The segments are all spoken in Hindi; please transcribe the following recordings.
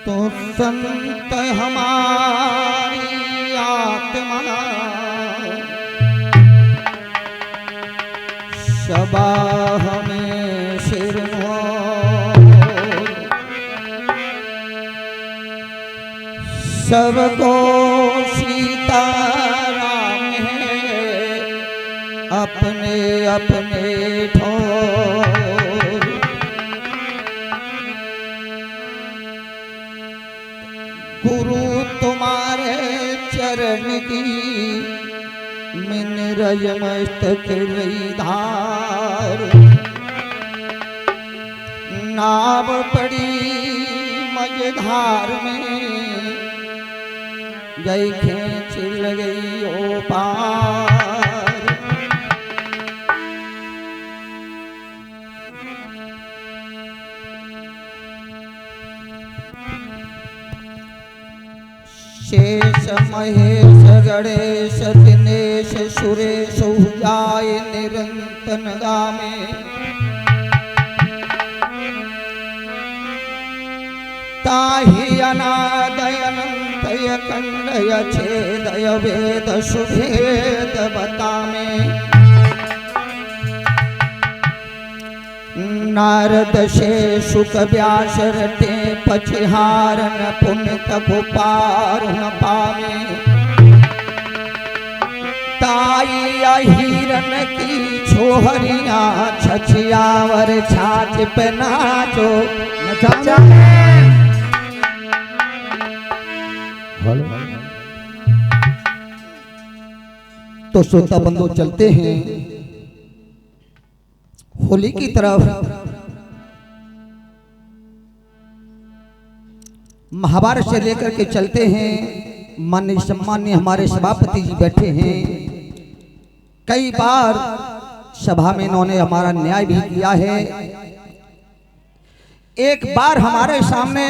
तो संत हमारी आत्मा शबा हमें सिर हो, सबको सीताराम है अपने अपने ठोर। गुरु तुम्हारे चरण की मिन रज मस्तक धार, नाव पड़ी मझधार में गई खींच गई ओ पार। शेष महेश गणेश दिनेश सुरेश जाय निरंतन गामे, ताहि अनादय अनंतय कंडय छेदय वेद सुभेद बतामे। नारद से सुख व्यास रटे पछिहारन पुनित गोपार न पावे, ताई अहिरन की छोहरिया छछियावर छाछ पे नाचो नचा। तो श्रोता बंधु चलते हैं होली की तरफ। महाभारत से लेकर के चलते हैं। माननीय सम्मान्य हमारे सभापति जी बैठे हैं। कई बार सभा में इन्होंने हमारा न्याय भी किया है। एक बार हमारे सामने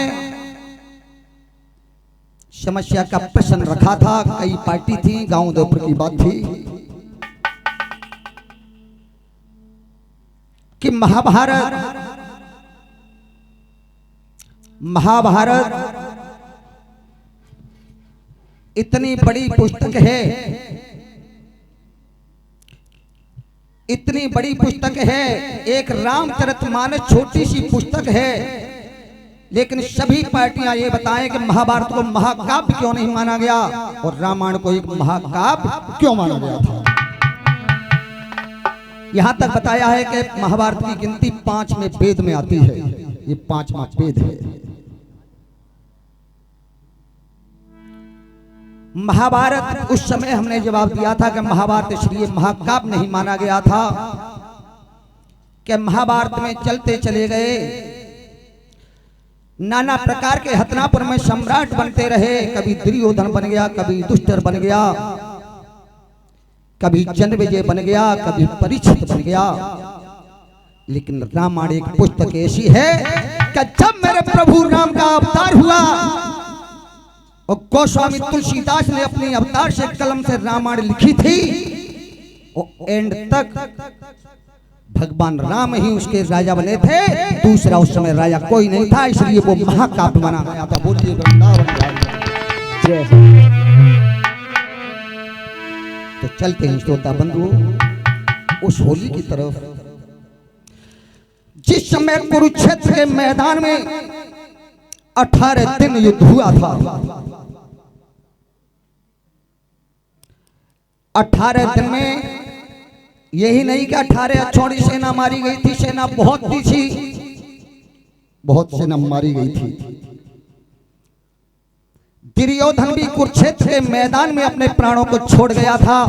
समस्या का प्रश्न रखा था। कई पार्टी थी, गांव देवपुर की बात थी कि महाभारत इतनी बड़ी पुस्तक है, इतनी बड़ी पुस्तक है। एक रामचरितमानस छोटी सी पुस्तक है, लेकिन सभी पार्टियां ये बताएं कि महाभारत को महाकाव्य क्यों नहीं माना गया और रामायण को एक महाकाव्य क्यों माना गया था। यहां तक बताया है कि महाभारत की गिनती 5वें वेद में आती है। ये 5वां वेद है। महाभारत उस समय हमने जवाब दिया था कि महाभारत इसलिए महाकाव्य नहीं माना गया था कि महाभारत में चलते चले गए नाना प्रकार के हतनापुर में सम्राट बनते रहे। कभी दुर्योधन बन गया, कभी दुष्टर बन गया, कभी जन्मेजय बन गया, कभी परीक्षित बन गया। लेकिन रामायण एक पुस्तक ऐसी है कि जब मेरे प्रभु राम का अवतार हुआ और गोस्वामी तुलसीदास ने अपनी अवतार से कलम से रामायण लिखी थी और एंड तक भगवान राम ही उसके राजा बने थे। दूसरा उस समय राजा कोई नहीं था, इसलिए वो महाकाव्य बना गया था। बोलिए वृंदावन जय। तो चलते हैं श्रोता बंधु उस होली की तरफ। जिस समय कुरुक्षेत्र के मैदान में 18 दिन युद्ध हुआ था। 18 दिन में यही नहीं कि 18 अछौड़ी सेना मारी गई थी। सेना बहुत थी, बहुत सेना मारी गई थी। दुर्योधन भी कुरुक्षेत्र के मैदान में अपने प्राणों को छोड़ गया था।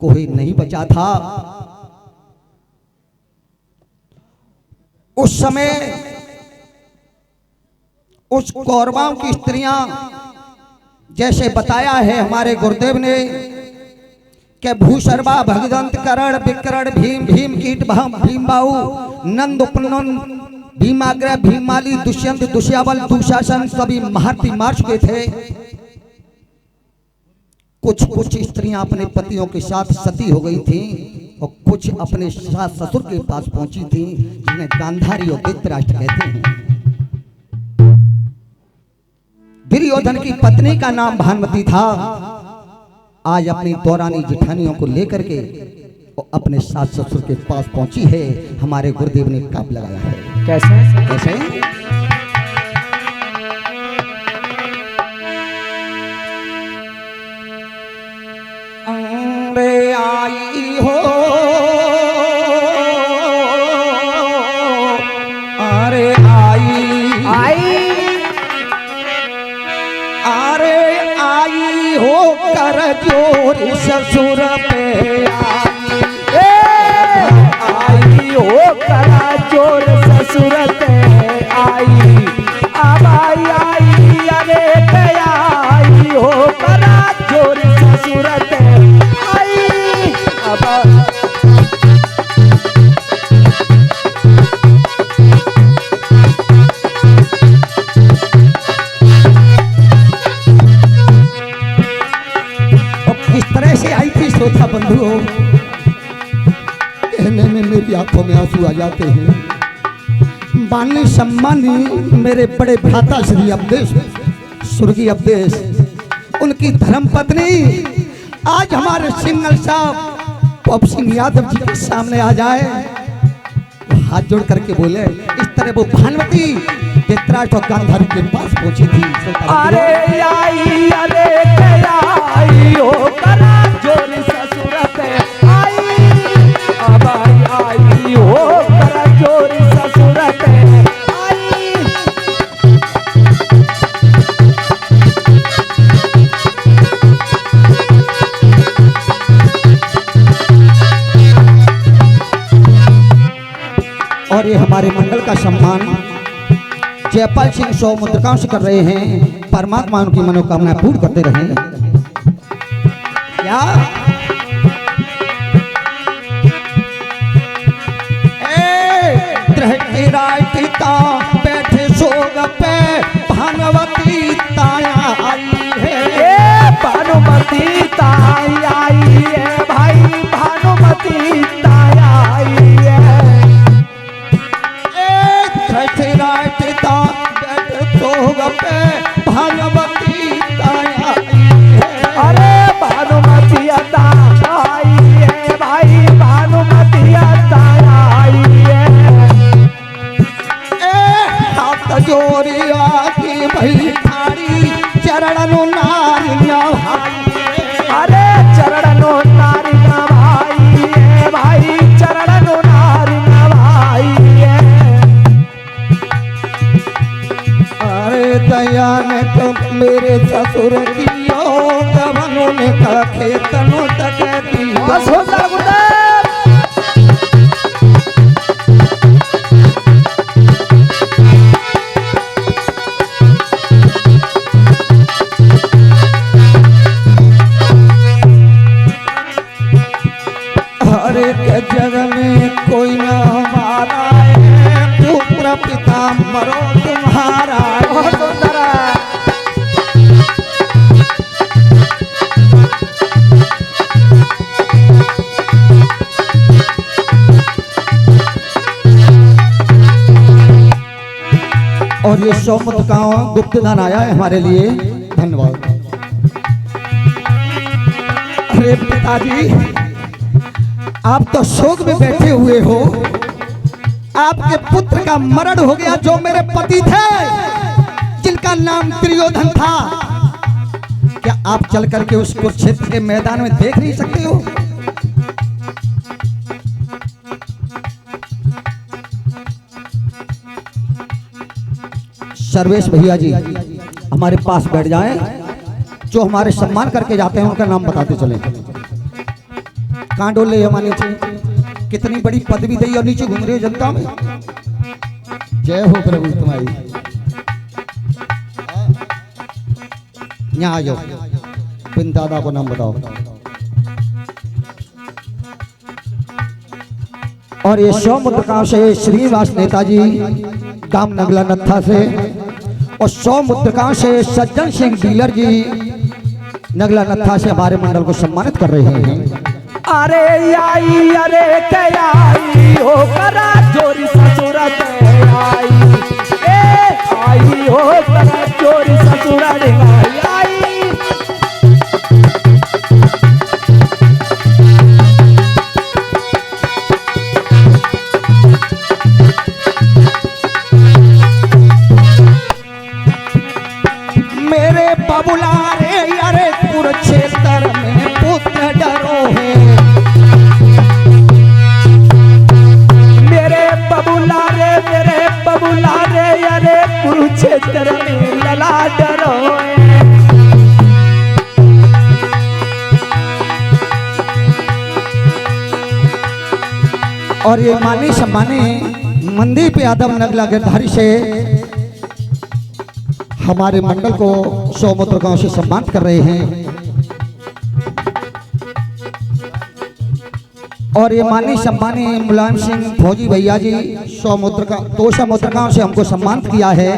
कोई नहीं बचा था। उस समय उस कौरवाओं की स्त्रियां, जैसे बताया है हमारे गुरुदेव ने कि भूसर्वा भगदंत करण विकरण भीम भीम कीट भीमबाहु नंद उपनंद भीमाग्रह भीमाली दुष्यंत दुष्याबल दुशासन सभी महारथी मार चुके थे। कुछ स्त्रियां अपने पतियों के साथ सती हो गई थीं और कुछ अपने सास ससुर के पास पहुंची थीं, जिन्हें गांधारी और धृतराष्ट्र कहते हैं। दुर्योधन की पत्नी का नाम भानुमति था। आज अपनी दौरानी जेठानियों को लेकर के वो अपने सास ससुर के पास पहुंची है। हमारे गुरुदेव ने काब लगाया है। कैसे कैसे? अरे आई हो, अरे आई अरे आई हो कर जोर ससुर पे आई हो करा जोर ससुर पे आई। अब आई अरे आई हो करा जोर ससुर पे आई। अब श्रोता बंधुओं, कहने में मेरी आंखों में आंसू आ जाते हैं। बानी सम्मानी मेरे बड़े भ्राता श्री अवधेश, स्वर्गीय अवधेश, उनकी धर्म पत्नी आज हमारे सिंगल साहब पप सिंह यादव जी के सामने आ जाए, हाथ जोड़ करके बोले। इस तरह वो भानुमति धृतराष्ट्र और गांधारी के पास पहुंची थी। अरे आई अरे आई हो करा जोर ससुर पे आई। अब आई हो करा जोर ससुर पे आई। और ये हमारे मंडल का सम्मान जयपाल सिंह सौ मुद्रकांश कर रहे हैं। परमात्मा उनकी मनोकामना पूर्ण करते रहे। क्या पिता बैठे सोग पे भानुमति ताया आई है। भानुमति ताई आई है भाई, भानुमति ताया आई है। पिता बैठे सोग पे भानुमति ताया आई है। अरे भानुमति ताई है भाई, भानुमति ताई है। जोरिया की भई थारी चरणों नारी भाई। अरे चरणों नारी भाई है भाई, चरणों नारी भाई है। अरे दयान तो मेरे ससुर की गवनों ने का खेतनों तक दी। बस हो गुरुदेव। हरे के जग में कोई न हमारा है, पुत्र पिता मरो तुम्हारा। बहुत सुंदर है। और ये सौमत का गुप्त दान आया है हमारे लिए, धन्यवाद। अरे पिताजी, आप तो शोक में बैठे हुए हो। आपके पुत्र का मरण हो गया, जो मेरे पति थे, जिनका नाम दुर्योधन था। क्या आप चल करके उस कुरुक्षेत्र के मैदान में देख नहीं सकते हो? सर्वेश भैया जी हमारे पास बैठ जाएं, जो हमारे सम्मान करके जाते हैं उनका नाम बताते चले। कहाँ डोले हमारे नीचे, कितनी बड़ी पदवी दी और नीचे घूम रहे हो जनता में। जय हो प्रभु तुम्हारी। यहाँ आ जाओ, बिन दादा को नाम बताओ। और ये सौमुद्रकांव से श्रीनिवास नेताजी गांव नगला नत्था से, और सौमुद्रकांव से सज्जन सिंह डीलर जी नगला नत्था से हमारे मंडल को सम्मानित कर रहे हैं। अरे आई अरे आई हो करा जोरी ससुर आई। ए आई हो करा जोरी ससुर और ये मानी सम्मानी मंदिर पे यादव नगला गिरधारी से हमारे मंडल को सौमुद्र गांव से सम्मानित कर रहे हैं। और ये मानी सम्मानी मुलायम सिंह फौजी भैया जी सौमुद्र गांव से हमको सम्मानित किया है।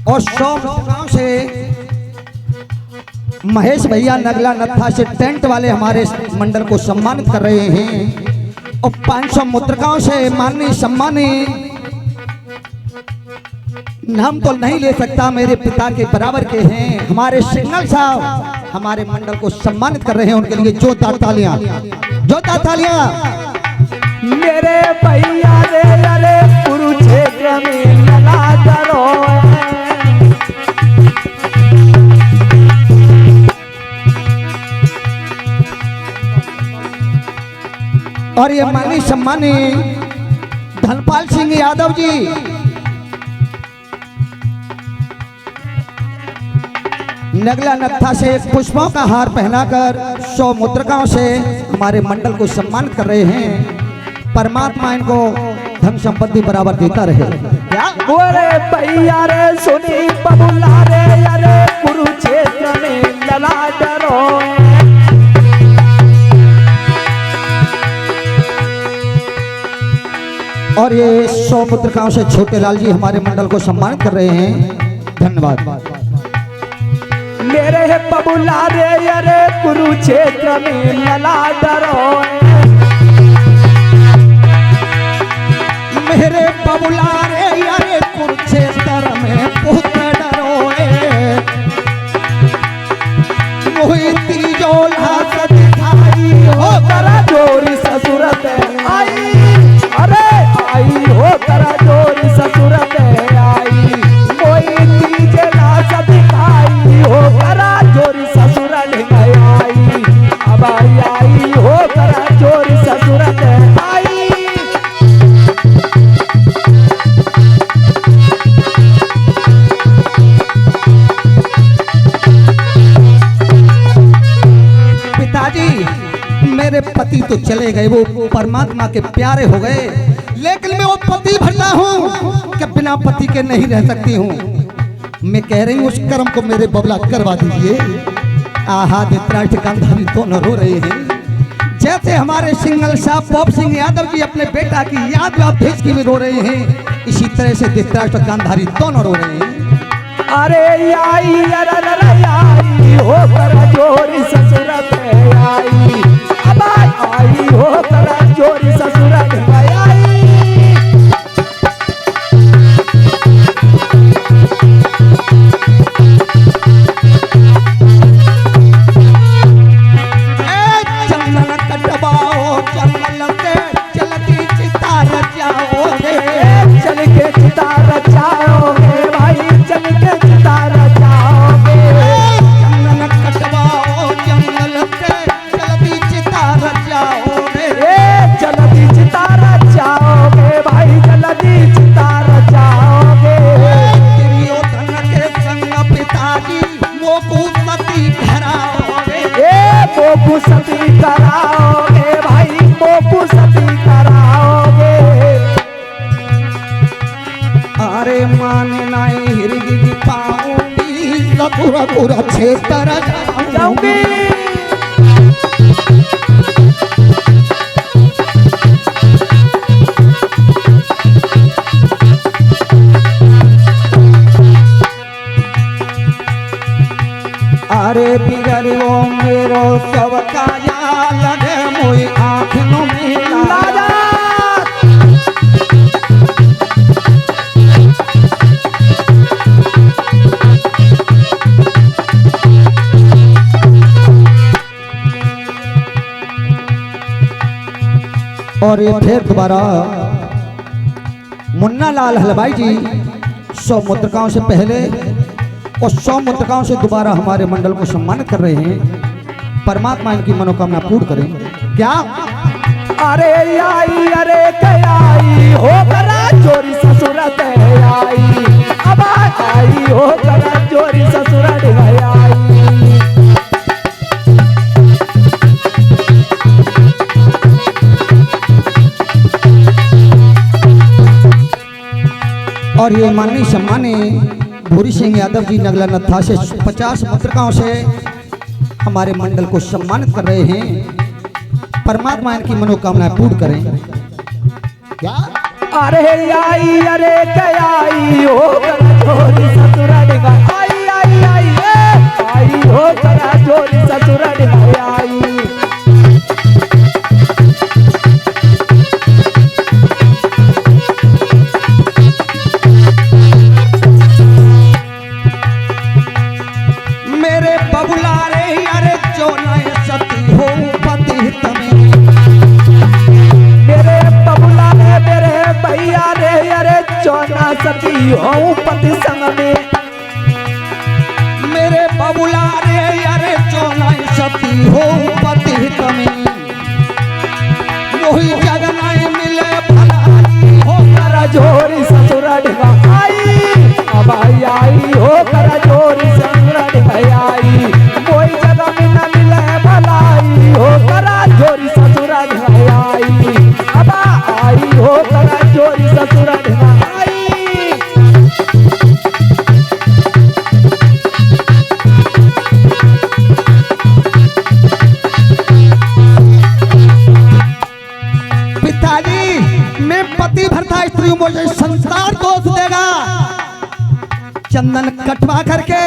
और सौमुद्र गांव से महेश भैया नगला नत्था से टेंट वाले हमारे मंडल को सम्मानित कर रहे हैं। और 500 मुद्रकाओं से माननीय सम्मानी नाम तो नहीं ले सकता, मेरे पिता के बराबर के हैं हमारे सिंगल साहब हमारे मंडल को सम्मानित कर रहे हैं। उनके लिए जोरदार तालियां, जोरदार तालियां। मेरे भैया रे अरे कुरुक्षेत्र में लड़ा डरो। और ये मानी सम्मानी धनपाल सिंह यादव जी नगला नत्था से पुष्पों का हार पहनाकर 100 मुद्रकाओं से हमारे मंडल को सम्मानित कर रहे हैं। परमात्मा इनको धन संपत्ति बराबर देता रहे। क्या बोले भैया रे सुनी बबुला रे अरे कुरुक्षेत्र में लड़ा डरो। और ये 100 मुद्रकाओं से छोटे लाल जी हमारे मंडल को सम्मानित कर रहे हैं। धन्यवाद। मेरे बबुला रे अरे कुरुक्षेत्र में लड़ा डरो। मेरे बबुला रे अरे कुरुक्षेत्र में पुत्र डरोए। मोहिती जोला सदिखाई हो करा जोरी ससुरत आई। अरे आई हो करा जोरी ससुरत आई। मोहिती जोला सदिखाई हो करा जोरी ससुरत आई। अब आई हो करा जोरी ससुरत आई। मेरे पति तो चले गए, वो परमात्मा के प्यारे हो गए, लेकिन मैं वो पति भरता हूँ कि बिना पति के नहीं रह सकती हूँ। मैं कह रही हूँ उस कर्म को मेरे बबला करवा दीजिए। आहा धृतराष्ट्र गांधारी दोनों रो रहे हैं। जैसे हमारे सिंगल साहब पॉप सिंह यादव जी अपने बेटा की याद भेज के भी रो रहे हैं, इसी तरह से धृतराष्ट्र गांधारी दोनों रो रहे हैं। अरे आई हो कर जोरी ससुरत आई। अब आई हो कर जोरी ससुरत आई। चंदन कटवाओ चंदन के चलती चिता रचाओगे। चल के चिता रचाओगे भाई, चल के चिता रचाओगे। चंदन कटवाओ जंगल के चलती चिता रचाओगे। चलती चिता रचाओगे भाई, चलती चिता रचाओगे। दुर्योधन के संग पिताजी मोकू सती कराओगे। मोकू सती कराओगे भाई, मोकू सती कराओगे। अरे माने नहीं हिरगी पाऊंगी, लकुरा पूरा क्षेत्र जाऊंगी। अरे बिगड़ो मेरो सब काया लगे मोई आँखों में लाजा। और ये फिर दोबारा मुन्ना लाल हलवाई जी 100 मुद्रकाओं से पहले और 100 मुद्रकाओं से दोबारा हमारे मंडल को सम्मानित कर रहे हैं। परमात्मा इनकी मनोकामना पूर्ण करें। क्या अरे आई अरे आई हो करा जोरी ससुरत आई। अब आई हो करा जोरी ससुरत आई। और ये माननीय सम्मानीय भूरी सिंह यादव जी नगला नत्था से 50 पत्रिकाओं से हमारे मंडल को सम्मानित कर रहे हैं। परमात्मा इनकी मनोकामनाएं पूर्ण करें। क्या अरे आई अरे आई हो करा जोरी ससुरा डिगा आई आई आई आई हो करा जोरी ससुरा डिगा आई। मेरे बबुला रे अरे चोना सती हो पति तमें, मेरे बबुला रे मेरे भैया रे अरे चौना सती हो पति संग में। मेरे बबुला रे अरे चोना सती हो पति तमें, वही जगनाए मिले भलाई हो करा जोरी ससुरा डिगा आई अब आई हो करा जोरी ससुरा डिगा आई। कोई जगह में न मिले भलाई हो करा जोरी ससुरा डिगा आई। अब आई हो करा जोरी ससुरा डिगा आई। पिताजी मैं पति भरता स्त्री मुझे संसार दोष देगा। चंदन कटवा करके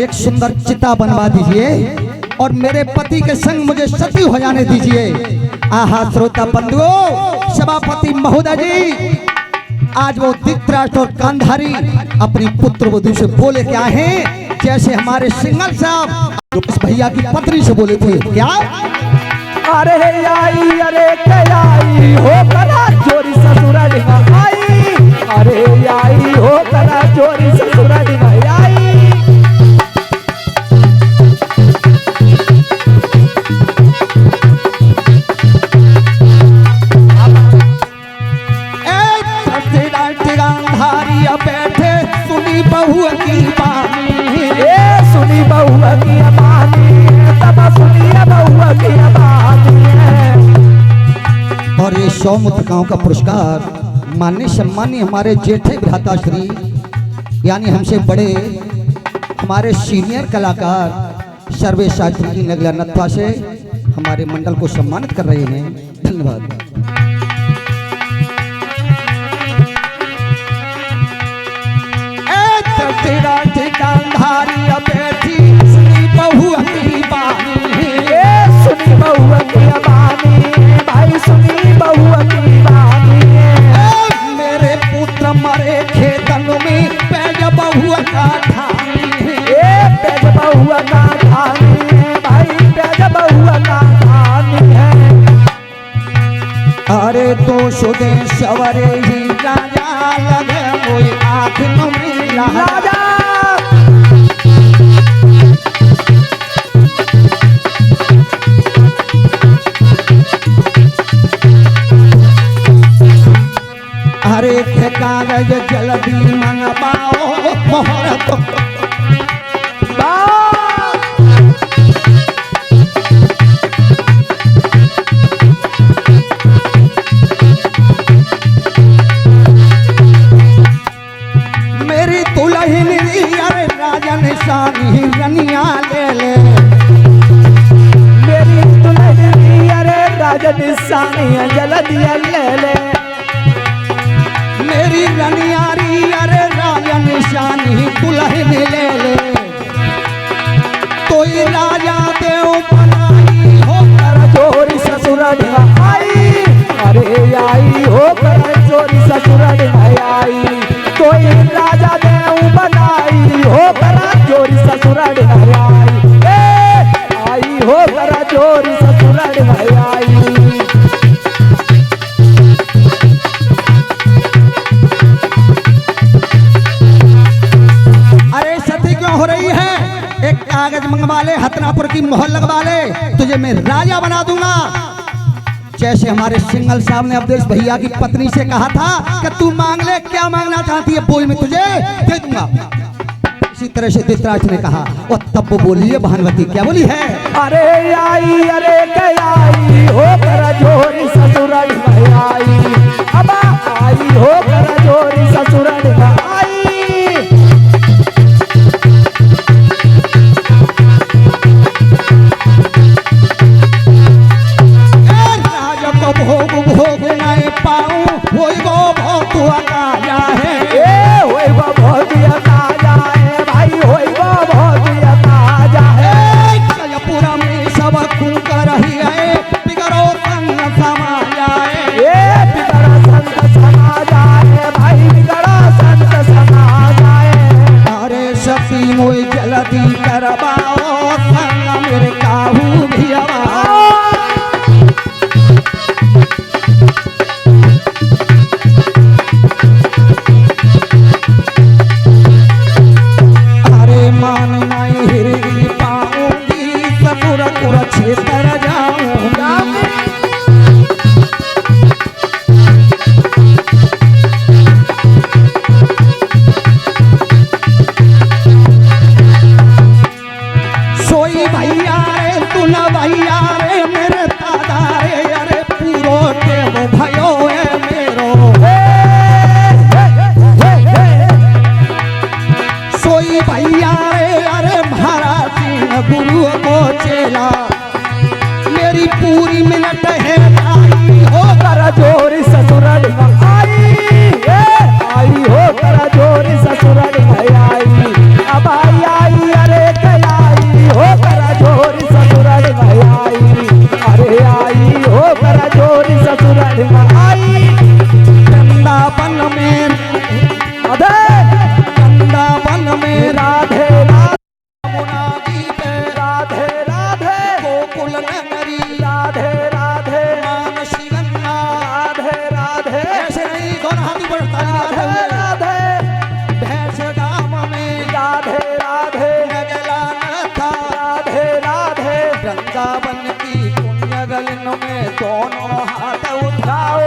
एक सुंदर चिता बनवा दीजिए और मेरे पति के संग मुझे सती हो जाने दीजिए। आहा श्रोता बंधुओं, सभापति महोदय जी, आज वो धृतराष्ट्र और गांधारी अपनी पुत्र वधू से बोले क्या है, जैसे हमारे सिंगल साहब जो इस भैया की पत्नी से बोले थे। क्या अरे आई अरे आई हो करा जोरी ससुरा डिगा आई। अरे आई हो करा जोरी ससुरा डिगा आई। गांधारी बैठे सुनी बहू की बानी, ए सुनी बहुआ की बानी तब सुनी बहुआ की बानी। और ये 100 मुद्रिकाओं का पुरस्कार माननीय सम्मानीय हमारे जेठे भ्राताश्री यानी हमसे बड़े हमारे सीनियर कलाकार सर्वे शास्त्री की नगला नत्था से हमारे मंडल को सम्मानित कर रहे हैं। धन्यवाद। गांधारी बैठी सुनी बहू की बानी, ए सुनी बहुआ की बानी भाई सुनी बहुआ की बानी। मेरे पुत्र मरे खेतन में पैज बहुआ का ठानी, ए पैज बहुआ का ठानी भाई पैज बहुआ का ठानी है। अरे तो सुदे सवरे ही राजा लगे कोई आँख न मिला राजा अरे के कागज जल्दी मंगवाओ मोहर तो मेरी दुल्हन अरे राजा निशानी रनिया ले ले, मेरी दुल्हन अरे राजा निशानी जल्दी ले ले। मेरी रनियारी अरे राजा निशानी दुल्हन ले ले, तो ये राजा देव बनाई हो करा जोरी ससुरा डिगा आई। अरे आई हो करा जोरी ससुरा डिगा आई। कोई राजा देव बनाई हो करा जोरी ससुरा डिगा आई। ए आई हो करा जोरी ससुरा डिगा आई। अरे सती क्यों हो रही है? एक कागज मंगवा ले, हथनापुर की मोहर लगवा ले, तुझे मैं राजा बना दूंगा। जैसे हमारे सिंगल साहब ने अवधेश भैया की पत्नी से कहा था कि तू मांग ले, क्या मांगना चाहती है बोल, मैं तुझे दे दूंगा। इसी तरह से धृतराष्ट्र ने कहा और तब वो बोली है भानुमति, क्या बोली है? अरे आई हो करा जोरी ससुरा डिगा आई। अब आई हो करा जोरी ससुरा डिगा आई। सब खूक रही है बिगड़ो संग समा जाए ये बिगड़ा संत समा जाए भाई बिगड़ा संत समा जाए अरे सती मोई जल्दी करवाओ संग मेरे काहू भी अरे मान नहीं हिरगी पाऊंगी ससुर कुरुक्षेत्र जाऊंगी सोई भैया रे तू न भैया रे मेरे दादा रे अरे पूरो टेम भयो है मेरो सोई भैया रे अरे महाराज सिंह गुरु को चेला मेरी पूरी मिनट है आई हो कर जोरी ससुरल आई आई हो कर जोरी ससुरल आई अब आई अरे कलाई हो कर जोरी ससुरल आई अरे आई हो कर जोरी ससुरल आई वृंदावन में अधे वृंदावन में राधे राधे यमुना जी पे राधे राधे गोकुल नगरी राधे राधे मानसी गंगा राधे राधे ऐसे नहीं दोनों हाथी बढ़ता राधे राधे भैंस गाम में राधे राधे नगला न था राधे राधे वृंदावन की पुण्य गलन में दोनों हाथ उठाओ